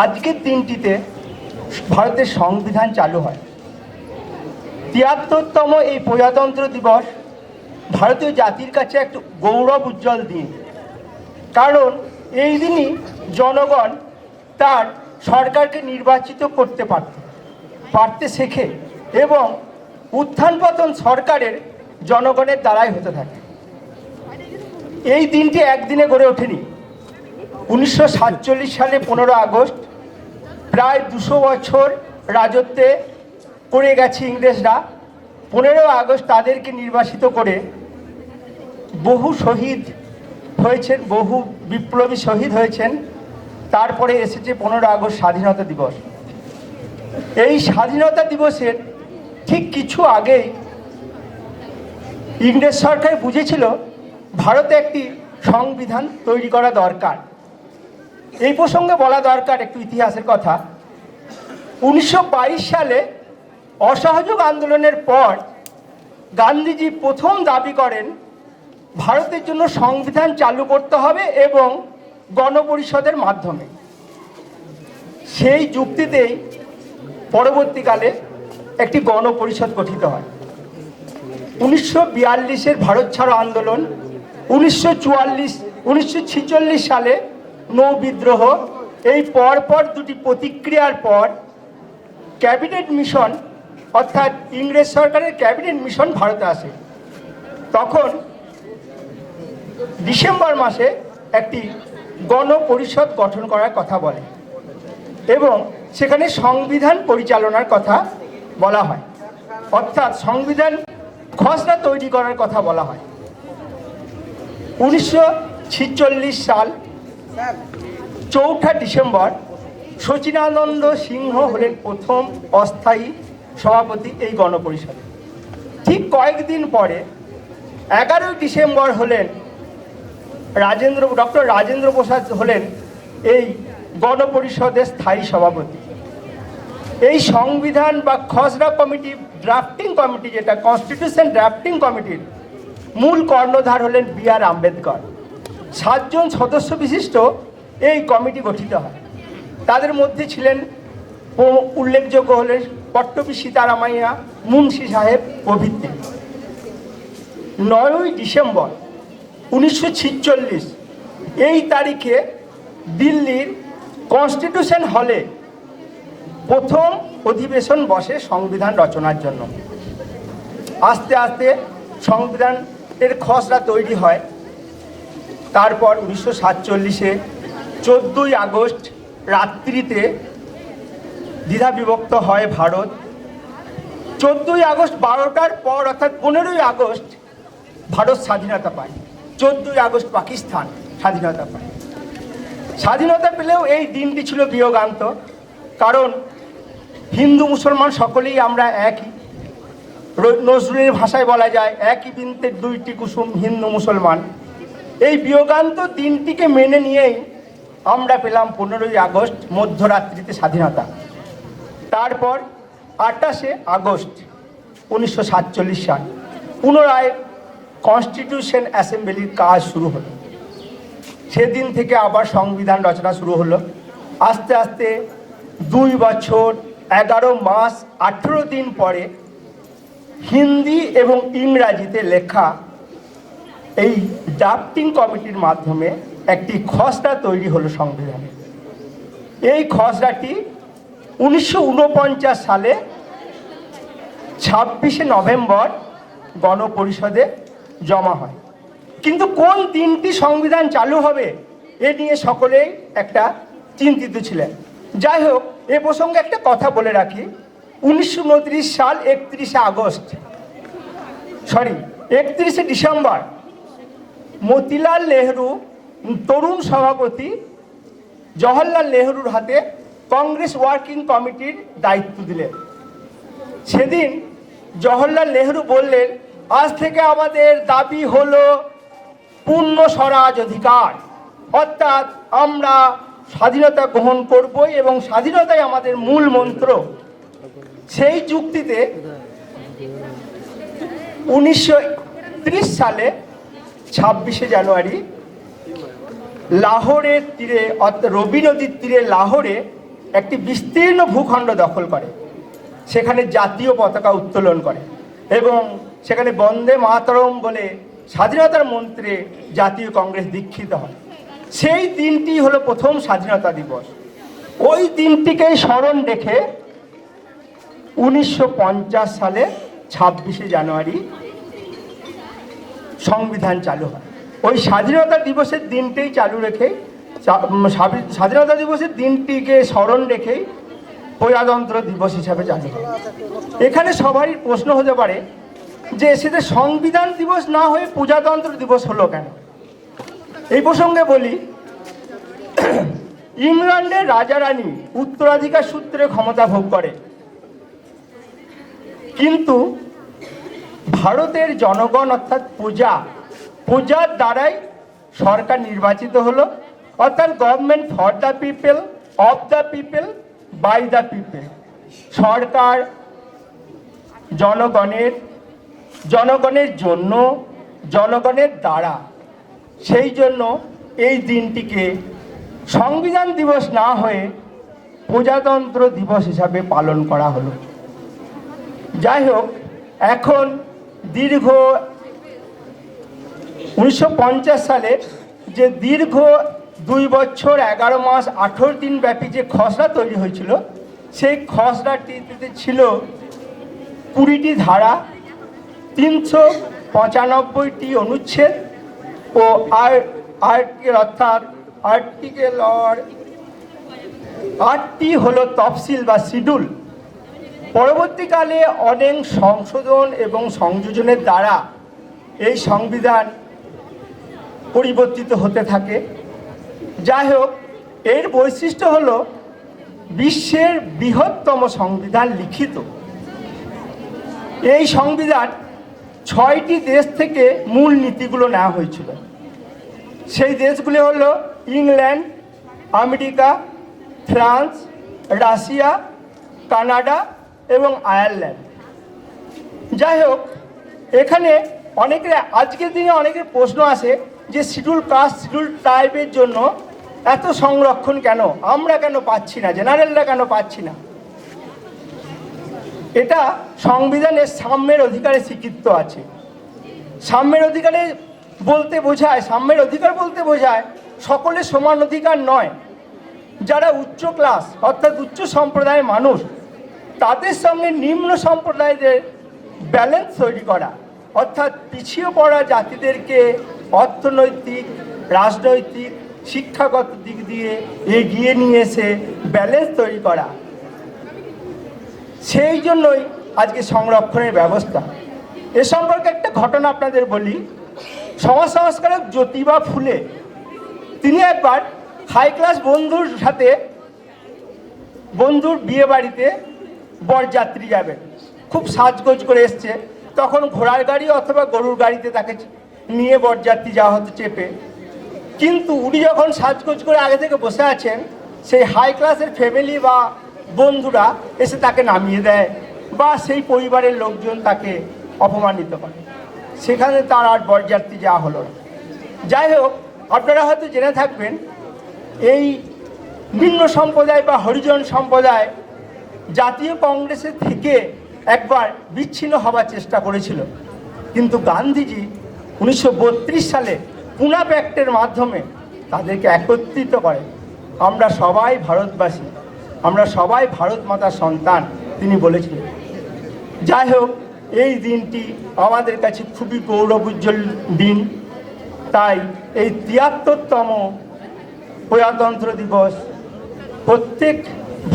আজকের দিনটিতে ভারতের সংবিধান চালু হয়। ৭৩তম এই প্রজাতন্ত্র দিবস ভারতীয় জাতির কাছে একটা গৌরব উজ্জ্বল দিন, কারণ এই দিনই জনগণ তার সরকারকে নির্বাচিত করতে পারতে শেখে এবং উত্থান পতন সরকারের জনগণের দ্বারাই হতে থাকে। এই দিনটি একদিনে গড়ে ওঠেনি। ১৯৪৭ সালে ১৫ আগস্ট, প্রায় ২০০ বছর রাজত্বে করে গেছে ইংরেজরা। ১৫ আগস্ট তাদেরকে নির্বাসিত করে বহু শহীদ হয়েছেন, বহু বিপ্লবী শহীদ হয়েছেন। তারপরে এসেছে ১৫ আগস্ট স্বাধীনতা দিবস। এই স্বাধীনতা দিবসের ঠিক কিছু আগেই ইংরেজ সরকার বুঝেছিল ভারতে একটি সংবিধান তৈরি করা দরকার। এই প্রসঙ্গে বলা দরকার একটু ইতিহাসের কথা। ১৯২২ সালে অসহযোগ আন্দোলনের পর গান্ধীজি প্রথম দাবি করেন ভারতের জন্য সংবিধান চালু করতে হবে এবং গণপরিষদের মাধ্যমে। সেই যুক্তিতেই পরবর্তীকালে একটি গণপরিষদ গঠিত হয়। ১৯৪২-এর ভারত ছাড়ো আন্দোলন, ১৯৪৬ সালে নৌ বিদ্রোহ, এই পরপর দুটি প্রতিক্রিয়ার পর ক্যাবিনেট মিশন, অর্থাৎ ইংরেজ সরকারের ক্যাবিনেট মিশন ভারতে আসে। তখন ডিসেম্বর মাসে একটি গণপরিষদ গঠন করার কথা বলে এবং সেখানে সংবিধান পরিচালনার কথা বলা হয়, অর্থাৎ সংবিধান খসড়া তৈরি করার কথা বলা হয়। ১৯৪৬ সাল ৪ঠা ডিসেম্বর শচীনানন্দ সিংহ হলেন প্রথম অস্থায়ী সভাপতি এই গণপরিষদে। ঠিক কয়েকদিন পরে 11 ডিসেম্বর হলেন ডক্টর রাজেন্দ্র প্রসাদ হলেন এই গণপরিষদের স্থায়ী সভাপতি। এই সংবিধান বা খসড়া কমিটি, ড্রাফটিং কমিটি, যেটা কনস্টিটিউশন ড্রাফটিং কমিটির মূল কর্ণধার হলেন B.R. আম্বেদকর। 7 জন সদস্য বিশিষ্ট এই কমিটি গঠিত হয়। তাদের মধ্যে ছিলেন উল্লেখযোগ্য হলেন পট্টবী সীতারামাইয়া, মুন্সি সাহেব প্রভৃতি। 9 ডিসেম্বর 1946 এই তারিখে দিল্লির কনস্টিটিউশন হলে প্রথম অধিবেশন বসে সংবিধান রচনার জন্য। আস্তে আস্তে সংবিধানের খসড়া তৈরি হয়। তারপর 1947-এ 14 আগস্ট রাত্রিতে দ্বিধা বিভক্ত হয় ভারত। 14 আগস্ট 12টার পর অর্থাৎ 15 আগস্ট ভারত স্বাধীনতা পায়। 14 আগস্ট পাকিস্তান স্বাধীনতা পায়। স্বাধীনতা পেলেও এই দিনটি ছিল বিয়োগান্ত, কারণ হিন্দু মুসলমান সকলেই আমরা একই। নজরুলের ভাষায় বলা যায়, একই বৃন্তের 2টি কুসুম হিন্দু মুসলমান। এই বিয়োগান্ত দিনটিকে মেনে নিয়েই আমরা পেলাম 15 আগস্ট মধ্যরাত্রিতে স্বাধীনতা। তারপর 28 আগস্ট 1947 সাল পুনরায় কনস্টিটিউশন অ্যাসেম্বলির কাজ শুরু হলো। সেদিন থেকে আবার সংবিধান রচনা শুরু হলো। আস্তে আস্তে 2 বছর 11 মাস 18 দিন পরে হিন্দি এবং ইংরাজিতে লেখা এই ড্রাফটিং কমিটির মাধ্যমে একটি খসড়া তৈরি হলো সংবিধানে। এই খসড়াটি 1949 সালে 26 নভেম্বর গণপরিষদে জমা হয়। কিন্তু কোন দিনটি সংবিধান চালু হবে এ নিয়ে সকলেই একটা চিন্তিত ছিলেন। যাই হোক, এ প্রসঙ্গে একটা কথা বলে রাখি। 1929 সাল 31 ডিসেম্বর মতিলাল নেহরু তরুণ সভাপতি জওহরলাল নেহরুর হাতে কংগ্রেস ওয়ার্কিং কমিটির দায়িত্ব দিলেন। সেদিন জওহরলাল নেহরু বললেন, আজ থেকে আমাদের দাবি হলো পূর্ণ স্বরাজ অধিকার, অর্থাৎ আমরা স্বাধীনতা গ্রহণ করবই এবং স্বাধীনতাই আমাদের মূল মন্ত্র। সেই যুক্তিতে 1930 সালে 26 জানুয়ারি লাহোরের তীরে অর্থাৎ রবি নদীর তীরে লাহোরে একটি বিস্তীর্ণ ভূখণ্ড দখল করে। সেখানে জাতীয় পতাকা উত্তোলন করে এবং সেখানে বন্দে মাতরম বলে স্বাধীনতার মন্ত্রে জাতীয় কংগ্রেস দীক্ষিত হয়। সেই দিনটি হলো প্রথম স্বাধীনতা দিবস। ওই দিনটিকেই স্মরণ রেখে 1950 সালে 26 জানুয়ারি সংবিধান চালু হয়। ওই স্বাধীনতা দিবসের দিনটাই চালু রেখেই স্বাধীনতা দিবসের দিনটিকে স্মরণ রেখেই প্রজাতন্ত্র দিবস হিসাবে চালু হয়। এখানে সবারই প্রশ্ন হতে পারে যে সেটা সংবিধান দিবস না হয়ে প্রজাতন্ত্র দিবস হলো কেন? এই প্রসঙ্গে বলি, ইংল্যান্ডের রাজা রানী উত্তরাধিকার সূত্রে ক্ষমতা ভোগ করে, কিন্তু ভারতের জনগণ অর্থাৎ প্রজার দ্বারাই সরকার নির্বাচিত হলো, অর্থাৎ government for the people, of the people, by the people. সরকার জনগণের জন্য, জনগণের দ্বারা। সেই জন্য এই দিনটিকে সংবিধান দিবস না হয়ে প্রজাতন্ত্র দিবস হিসাবে পালন করা হলো। যাই হোক, এখন দীর্ঘ 1950 সালে যে দীর্ঘ 2 বছর 11 মাস 18 দিন ব্যাপী যে খসড়া তৈরি হয়েছিল, সেই খসড়াটিতে ছিল 20টি ধারা, 395টি অনুচ্ছেদ ও আর্টিকেল 8টি হলো তফসিল বা শিডিউল। পরবর্তীকালে অনেক সংশোধন এবং সংযোজনের দ্বারা এই সংবিধান পরিবর্তিত হতে থাকে। যাই হোক, এর বৈশিষ্ট্য হলো বিশ্বের বৃহত্তম সংবিধান লিখিত। এই সংবিধান 6টি দেশ থেকে মূল নীতিগুলো নেওয়া হয়েছিল। সেই দেশগুলি হলো England, America, France, Russia, Canada এবং আয়ারল্যান্ড। যাই হোক, এখানে অনেকের আজকের দিনে অনেকের প্রশ্ন আসে যে শিডিউল কাস্ট শিডিউল ট্রাইবের জন্য এত সংরক্ষণ কেন, আমরা কেন পাচ্ছি না, জেনারেলরা কেন পাচ্ছি না। এটা সংবিধানের সাম্যের অধিকারে স্বীকৃত আছে। সাম্যের অধিকারে বলতে বোঝায়, সাম্যের অধিকার বলতে বোঝায় সকলের সমান অধিকার নয়। যারা উচ্চ ক্লাস অর্থাৎ উচ্চ সম্প্রদায়ের মানুষ, তাদের সঙ্গে নিম্ন সম্প্রদায়দের ব্যালেন্স তৈরি করা, অর্থাৎ পিছিয়ে পড়া জাতিদেরকে অর্থনৈতিক, রাজনৈতিক, শিক্ষাগত দিক দিয়ে এগিয়ে নিয়ে এসে ব্যালেন্স তৈরি করা। সেই জন্যই আজকে সংরক্ষণের ব্যবস্থা। এ সম্পর্কে একটা ঘটনা আপনাদের বলি। সমাজ সংস্কারক জ্যোতিবা ফুলে তিনি একবার হাই ক্লাস বন্ধুর সাথে বন্ধুর বিয়ে বাড়িতে বরযাত্রী যাবেন, খুব সাজগোজ করে এসছে। তখন ঘোড়ার গাড়ি অথবা গরুর গাড়িতে তাকে নিয়ে বরযাত্রী যাওয়া হতো চেপে। কিন্তু উনি যখন সাজগোজ করে আগে থেকে বসে আছেন, সেই হাই ক্লাসের ফ্যামিলি বা বন্ধুরা এসে তাকে নামিয়ে দেয় বা সেই পরিবারের লোকজন তাকে অপমানিত করে। সেখানে তার আর বরযাত্রী যাওয়া হলো না। যাই হোক, আপনারা হয়তো জেনে থাকবেন, এই নিম্ন সম্প্রদায় বা হরিজন সম্প্রদায় জাতীয় কংগ্রেসের থেকে একবার বিচ্ছিন্ন হবার চেষ্টা করেছিল, কিন্তু গান্ধীজি 1932 সালে পুনা প্যাক্টের মাধ্যমে তাদেরকে একত্রিত করে। আমরা সবাই ভারতবাসী, আমরা সবাই ভারত মাতার সন্তান, তিনি বলেছিলেন। যাই হোক, এই দিনটি আমাদের কাছে খুবই গৌরবোজ্জ্বল দিন। তাই এই 73তম প্রজাতন্ত্র দিবস প্রত্যেক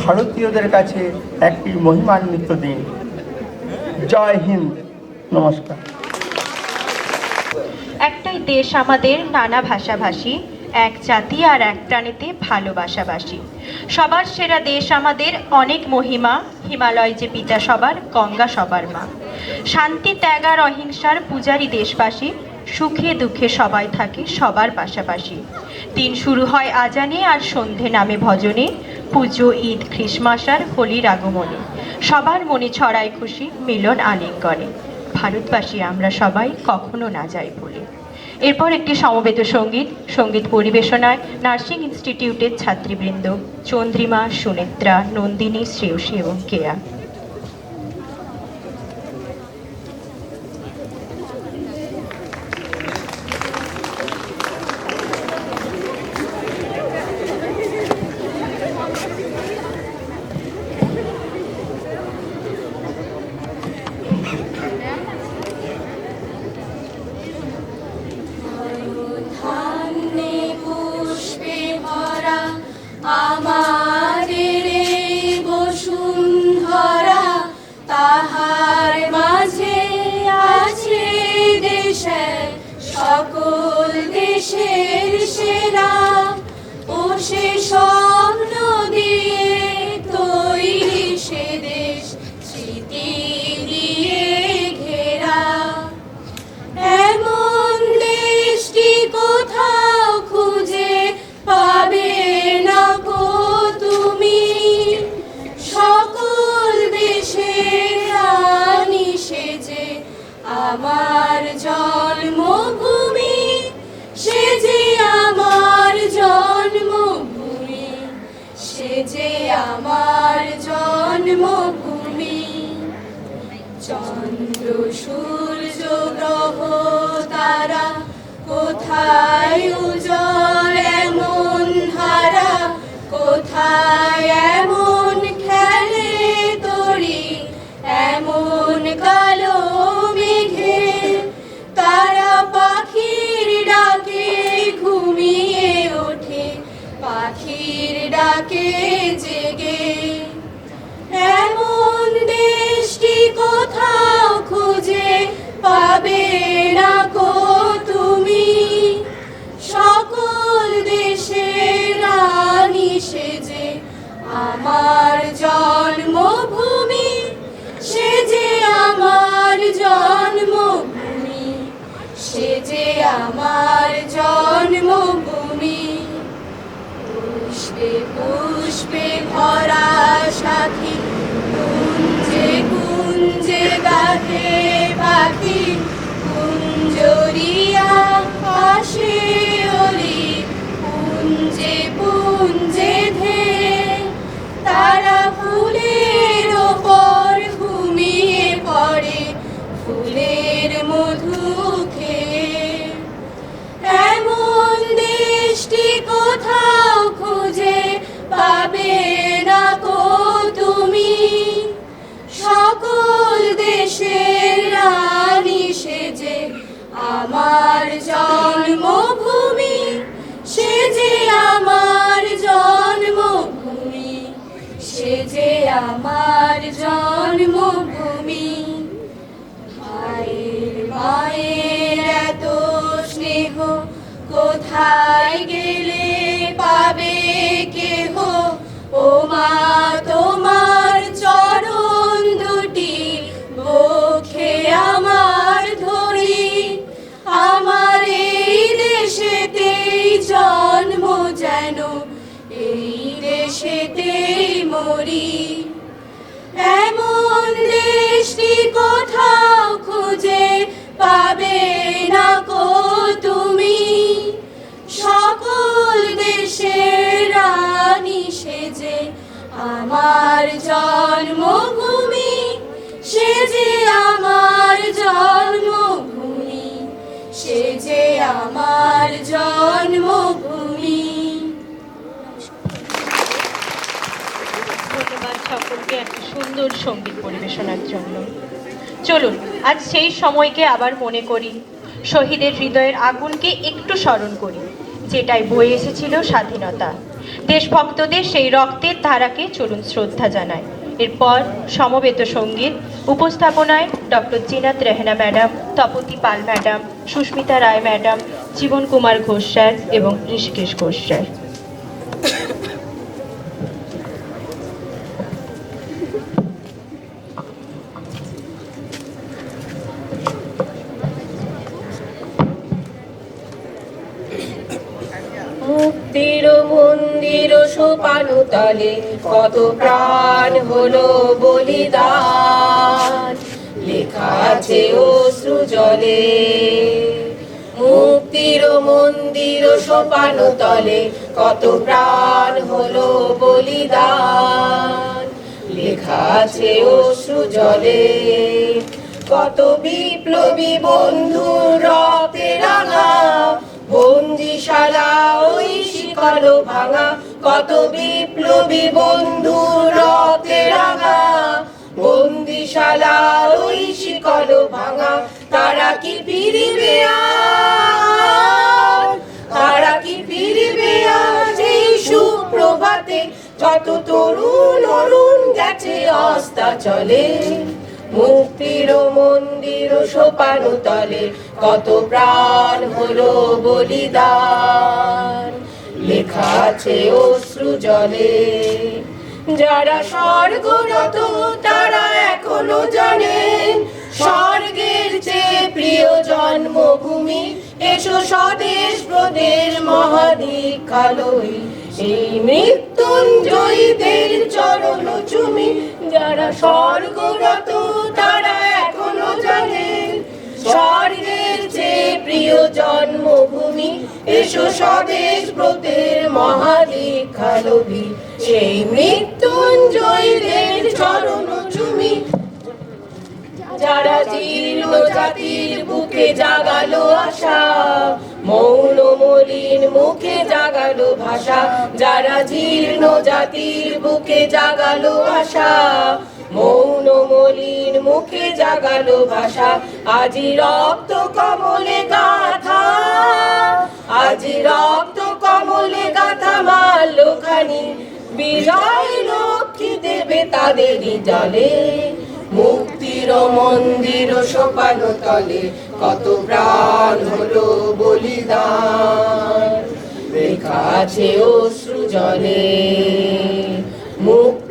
ভারতীয়দের কাছে একটি মহিমান্বিত দিন। জয় হিন্দ, নমস্কার। একটাই দেশ আমাদের, নানা ভাষাভাষী, এক জাতি আর এক প্রাণীতে ভালোবাসাবাসী। সবার সেরা দেশ আমাদের, অনেক মহিমা, হিমালয় যে পিতা সবার, গঙ্গা সবার মা। শান্তি, ত্যাগ আর অহিংসার পূজারী দেশবাসী, সুখে দুঃখে সবাই থাকে সবার পাশাপাশি। দিন শুরু হয় আজানে আর সন্ধে নামে ভজনে, পুজো, ঈদ, খ্রিসমাস আর হোলির আগমনে। সবার মনে ছড়ায় খুশি, মিলন আলিঙ্গনে। ভারতবাসী আমরা সবাই, কখনো না যাই ভুলে। এরপর একটি সমবেত সঙ্গীত পরিবেশনায় নার্সিং ইনস্টিটিউটের ছাত্রীবৃন্দ চন্দ্রিমা, সুনেত্রা, নন্দিনী, শ্রেয়সী এবং কেয়া। ধান্যে পুষ্পে ভরা আমাদের এই বসুন্ধরা, তাহার মাঝে আছে দেশে সকল দেশের সেরা। ও সে স্বপ্ন দিয়ে তৈরি সে দেশ, স্মৃতি দিয়ে ঘেরা। এমন দেশটি কোথাও খুঁজে পাবে না কো তুমি, সকল দেশের রানী সেজে আমার জন্মভূমি, সেজে আমার জন্মভূমি, সেজে আমার জন্মভূমি। চন্দ্র, সূর্য, গ্রহ, তারা কোথায় উজ্জ্বল এমন ধারা, কোথায় এমন খেলে তরি, এমন কালো মেঘে। তারা পাখির ডাকে ঘুমিয়ে ওঠে, পাখির ডাকে জেগে। এমন দেশটি কোথাও খুঁজে পাবে না কো তুমি, সব আমার জন্মভূমি, সে যে আমার জন্মভূমি, সে যে আমার জন্মভূমি। পুষ্পে পুষ্পে ভরা সাথী, কুঞ্জে কুঞ্জে গাহে পাখি, কুঞ্জরিয়া আসে ওলি, পুঞ্জে পুঞ্জে ধে তারা ফুলের ওপর ঘুমিয়ে পড়ে, ফুলের মধু খেয়ে। এমন দেশটি কোথাও খুঁজে পাবে না কো তুমি, সকল দেশের রানী সেজে আমার জন্মভূমি, সে যে আমার জন্মভূমি, সে যে আমার জন্মভূমি। মায়ের মায়ের এত স্নেহ কোথায় গেলে পাবে কেহ, ও মা তোমার চরণ দুটি বক্ষে আমার ধরি, আমার এই দেশেতেই জন্ম যেন এই দেশেতেই মরি। এমন দেশটি কোথাও খুঁজে পাবে না কো তুমি, সকল দেশের রানী সেজে আমার জন্মভূমি, সে যে আমার জন্মভূমি, সে যে আমার জন্মভূমি। ধন্যবাদ সকলকে একটা সুন্দর সঙ্গীত পরিবেশনার জন্য। চলুন আজ সেই সময়কে আবার মনে করি, শহীদের হৃদয়ের আগুনকে একটু স্মরণ করি, যেটাই বয়ে এসেছিল স্বাধীনতা। দেশভক্তদের সেই রক্তের ধারাকে চলুন শ্রদ্ধা জানাই। এরপর সমবেত সঙ্গীত উপস্থাপনায় ডক্টর জিনাত রেহনা ম্যাডাম, তপতি পাল ম্যাডাম, সুস্মিতা রায় ম্যাডাম, জীবন কুমার ঘোষ স্যার এবং ঋষিকেশ ঘোষ স্যার। মুক্তির মন্দির সোপান তলে কত প্রাণ হলো বলিদান, লেখা আছে অশ্রু জলে। মুক্তির মন্দির সোপান তলে কত প্রাণ হলো বলিদান, লেখা আছে অশ্রু জলে। কত বিপ্লবী বন্ধুর রক্তে রাঙা বন্দিশালা ওই শিকল ভাঙা, কত বিপ্লবী বন্ধুর রক্তে রাঙা বন্দিশালা ওই শিকল ভাঙা। তারা কি ফিরিবে আজ, তারা কি ফিরিবে আজ এই সুপ্রভাতে, যত তরুণ অরুণ গেছে অস্তাচলে। মুক্তির মন্দির সোপান তলে কত প্রাণ হলো বলিদান, লেখা আছে অশ্রু জলে। যারা স্বর্গরত তারা এখনো জানেন, স্বর্গের চেয়ে প্রিয় জন্মভূমি। এসো স্বদেশ ব্রতের মহাদীক্ষা লই, সেই মৃত্যুঞ্জয়ীদের চরণ চুমি। যারা স্বর্গরত তারা এখনো জানেন, স্বর্গের চেয়ে প্রিয় জন্মভূমি। এসো স্বদেশ ব্রতের মহাদীক্ষা লই, সেই মৃত্যুঞ্জয়ীদের চরণ চুমি। যারা জীর্ণ জাতির বুকে জাগালো আশা, মৌন মলিন মুখে জাগালো ভাষা। যারা জীর্ণ জাতির বুকে জাগালো আশা, মৌন মলিন মুখে জাগালো ভাষা। আজি রক্ত কমলে গাথা, আজি রক্ত কমলে গাথা মাল্যখানি, বিজয় লক্ষ্মী দেবে তাদেরই জলে। মুক্তির মন্দির সোপান তলে কত প্রাণ হলো বলিদান, লেখা আছে অশ্রু জলে।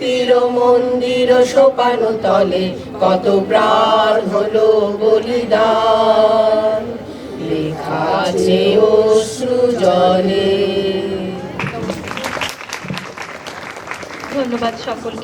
শান্তির মন্দির সোপান তলে কত প্রাণ হলো বলিদান, লেখা আছে অশ্রু জলে। ধন্যবাদ সকলকে।